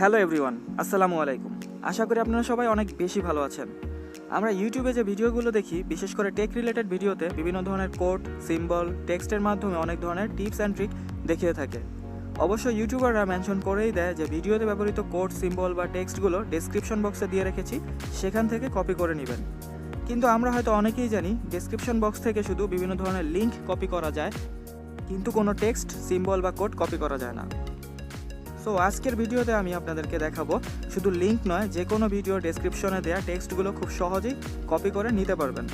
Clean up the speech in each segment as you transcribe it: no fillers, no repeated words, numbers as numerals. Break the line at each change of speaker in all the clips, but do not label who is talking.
Hello everyone, আসসালামু আলাইকুম। আশা করি আপনারা সবাই অনেক বেশি ভালো আছেন। আমরা ইউটিউবে যে ভিডিওগুলো দেখি, বিশেষ করে টেক রিলেটেড ভিডিওতে বিভিন্ন ধরনের কোড, সিম্বল, টেক্সটের মাধ্যমে অনেক ধরনের টিপস অ্যান্ড ট্রিক দেখিয়ে থাকে। অবশ্য ইউটিউবাররা মেনশন করেই দেয় যে ভিডিওতে ব্যবহৃত কোড, সিম্বল বা টেক্সটগুলো ডেসক্রিপশন বক্সে দিয়ে রেখেছি, সেখান থেকে কপি করে নেবেন। কিন্তু আমরা হয়তো অনেকেই জানি ডেসক্রিপশন বক্স থেকে শুধু বিভিন্ন ধরনের লিঙ্ক কপি করা যায়, কিন্তু কোনো টেক্সট, সিম্বল বা কোড কপি করা যায় না। সো আজকের ভিডিওতে আমি আপনাদেরকে দেখাবো শুধু লিঙ্ক নয়, যে কোনো ভিডিওর ডেসক্রিপশনে দেওয়া টেক্সটগুলো খুব সহজেই কপি করে নিতে পারবেন।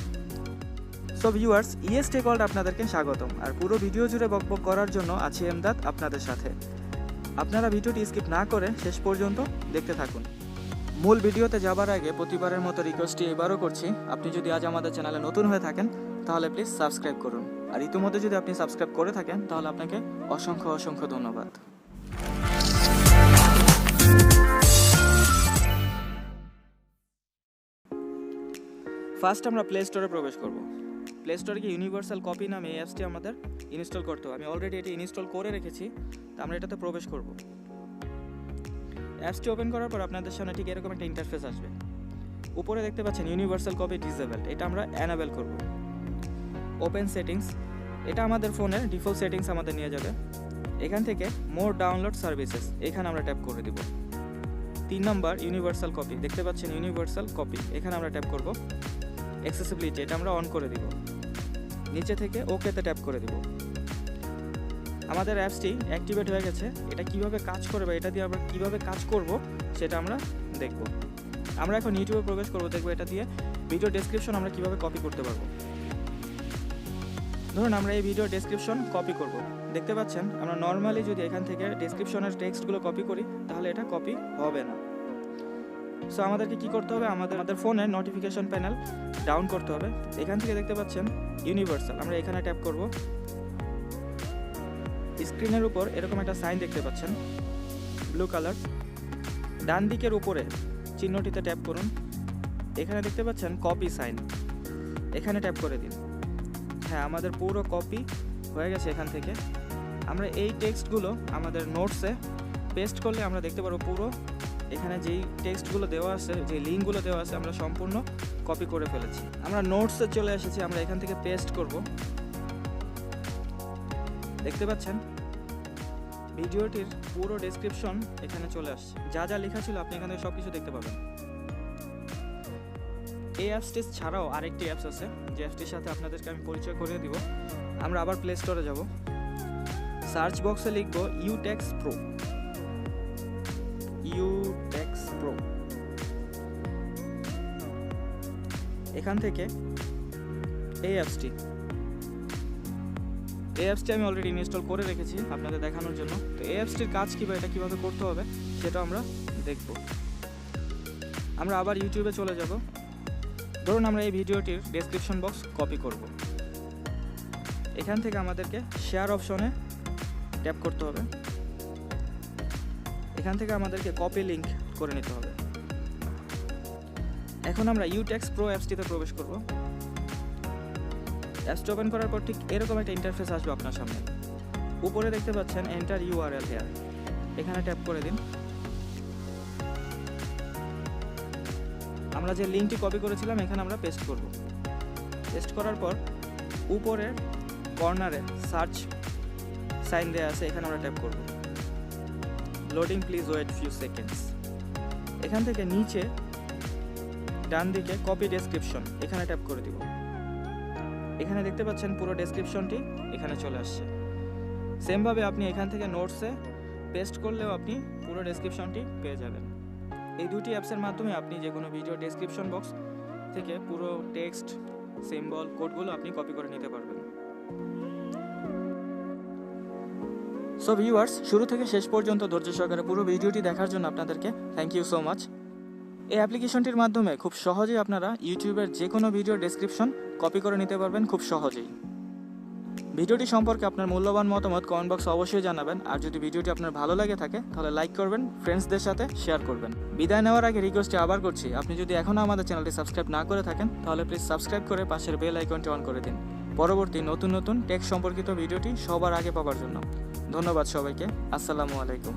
So viewers, ES Tech World আপনাদেরকে স্বাগতম। আর পুরো ভিডিও জুড়ে বকবক করার জন্য আছি এমদাদ আপনাদের সাথে। আপনারা ভিডিওটি স্কিপ না করে শেষ পর্যন্ত দেখতে থাকুন। মূল ভিডিওতে যাবার আগে প্রতিবারের মতো রিকোয়েস্টটি এবারও করছি, আপনি যদি আজ আমাদের চ্যানেলে নতুন হয়ে থাকেন তাহলে প্লিজ সাবস্ক্রাইব করুন। আর ইতিমধ্যে যদি আপনি সাবস্ক্রাইব করে থাকেন তাহলে আপনাকে অসংখ্য অসংখ্য ধন্যবাদ। ফার্স্ট আমরা প্লে স্টোরে প্রবেশ করব। প্লে স্টোরে গিয়ে ইউনিভার্সাল কপি নামে এই অ্যাপসটি আমাদের ইনস্টল করতে হবে। আমি অলরেডি এটি ইনস্টল করে রেখেছি, তো আমরা এটাতে প্রবেশ করব। অ্যাপসটি ওপেন করার পর আপনাদের সামনে ঠিক এরকম একটা ইন্টারফেস আসবে। উপরে দেখতে পাচ্ছেন ইউনিভার্সাল কপি ডিসেবলড, এটা আমরা অ্যানাবেল করব। ওপেন সেটিংস, এটা আমাদের ফোনের ডিফল্ট সেটিংস আমাদের নিয়ে যাবে। এখান থেকে মোর ডাউনলোড সার্ভিসেস, এখানে আমরা ট্যাপ করে দিব। 3 নম্বর ইউনিভার্সাল কপি, দেখতে পাচ্ছেন ইউনিভার্সাল কপি, এখানে আমরা ট্যাপ করব। অ্যাক্সেসিবিলিটি, এটা আমরা অন করে দিব। নিচে থেকে ওকেতে ট্যাপ করে দিব। আমাদের অ্যাপসটি অ্যাক্টিভেট হয়ে গেছে। এটা কিভাবে কাজ করবে, এটা দিয়ে আমরা কিভাবে কাজ করব সেটা আমরা দেখব। আমরা এখন ইউটিউবে প্রবেশ করব, দেখব এটা দিয়ে ভিডিও ডেসক্রিপশন আমরা কিভাবে কপি করতে পারবো। ধরুন আমরা এই ভিডিও ডেসক্রিপশন কপি করব। দেখতে পাচ্ছেন আমরা নর্মালি যদি এখান থেকে ডেসক্রিপশনের টেক্সটগুলো কপি করি তাহলে এটা কপি হবে না। সো আমাদেরকে কি করতে হবে, আমাদের ফোনের নোটিফিকেশন প্যানেল ডাউন করতে হবে। এখান থেকে দেখতে পাচ্ছেন ইউনিভার্সাল, আমরা এখানে ট্যাপ করব। স্ক্রিনের উপর এরকম একটা সাইন দেখতে পাচ্ছেন ব্লু কালার, ডান দিকের উপরে চিহ্নটিতে ট্যাপ করুন। এখানে দেখতে পাচ্ছেন কপি সাইন, এখানে ট্যাপ করে দিন। হ্যাঁ, আমাদের পুরো কপি হয়ে গেছে। এখান থেকে আমরা এই টেক্সটগুলো আমাদের নোটসে পেস্ট করলে আমরা দেখতে পারবো পুরো এখানে যেই টেক্সটগুলো দেওয়া আছে, যে লিঙ্কগুলো দেওয়া আছে, আমরা সম্পূর্ণ কপি করে ফেলেছি। আমরা নোটসে চলে এসেছি, আমরা এখান থেকে পেস্ট করব। দেখতে পাচ্ছেন ভিডিওটির পুরো ডেসক্রিপশন এখানে চলে আসছে। যা যা লেখা ছিল আপনি এখান থেকে সব কিছু দেখতে পাবেন। এই অ্যাপসটি ছাড়াও আরেকটি অ্যাপস আছে, যে অ্যাপসটির সাথে আপনাদেরকে আমি পরিচয় করিয়ে দিব। আমরা আবার প্লে স্টোরে যাব, সার্চ বক্সে লিখব ইউটেক্স প্রো। এখান থেকে এই অ্যাপসটি আমি অলরেডি ইনস্টল করে রেখেছি আপনাদের দেখানোর জন্য। তো এই অ্যাপসটির কাজ কী বা এটা কীভাবে করতে হবে সেটা আমরা দেখব। আমরা আবার ইউটিউবে চলে যাব। ধরুন আমরা এই ভিডিওটির ডেসক্রিপশন বক্স কপি করব। এখান থেকে আমাদেরকে শেয়ার অপশনে ট্যাপ করতে হবে। এখান থেকে আমাদেরকে কপি লিঙ্ক করে নিতে হবে। এখন আমরা ইউটেক্স প্রো অ্যাপসটিতে প্রবেশ করব। অ্যাপসটি ওপেন করার পর ঠিক এরকম একটা ইন্টারফেস আসবে আপনার সামনে। উপরে দেখতে পাচ্ছেন এন্টার ইউআরএল হেয়ার, এখানে ট্যাপ করে দিন। আমরা যে লিঙ্কটি কপি করেছিলাম এখানে আমরা পেস্ট করব। পেস্ট করার পর উপরের কর্নারে সার্চ সাইন দেওয়া আছে, এখানে আমরা ট্যাপ করব। Loading, please wait few seconds. এখান থেকে নিচে ডান দিকে কপি ডেসক্রিপশন, এখানে ট্যাপ করে দিব। এখানে দেখতে পাচ্ছেন পুরো ডেসক্রিপশনটি এখানে চলে আসছে। সেমভাবে আপনি এখান থেকে নোটসে পেস্ট করলেও আপনি পুরো ডেসক্রিপশনটি পেয়ে যাবেন। এই দুটি অ্যাপসের মাধ্যমে আপনি যে কোনো ভিডিও ডেসক্রিপশন বক্স থেকে পুরো টেক্সট, সিম্বল, কোডগুলো আপনি কপি করে নিতে পারবেন। সো ভিউয়ার্স, শুরু থেকে শেষ পর্যন্ত ধৈর্য সহকারে পুরো ভিডিওটি দেখার জন্য আপনাদেরকে থ্যাংক ইউ সো মাচ। এই অ্যাপ্লিকেশনটির মাধ্যমে খুব সহজেই আপনারা ইউটিউবের যে কোনো ভিডিও ডেসক্রিপশন কপি করে নিতে পারবেন খুব সহজেই। ভিডিওটি সম্পর্কে আপনার মূল্যবান মতামত কমেন্ট বক্সে অবশ্যই জানাবেন। আর যদি ভিডিওটি আপনার ভালো লাগে থাকে তাহলে লাইক করবেন, ফ্রেন্ডসদের সাথে শেয়ার করবেন। বিদায় নেওয়ার আগে রিকোয়েস্টটি আবার করছি, আপনি যদি এখনও আমাদের চ্যানেলটি সাবস্ক্রাইব না করে থাকেন তাহলে প্লিজ সাবস্ক্রাইব করে পাশের বেল আইকনটি অন করে দিন, পরবর্তী নতুন টেক সম্পর্কিত ভিডিওটি সবার আগে পাওয়ার জন্য। ধন্যবাদ সবাইকে। আসসালামু আলাইকুম।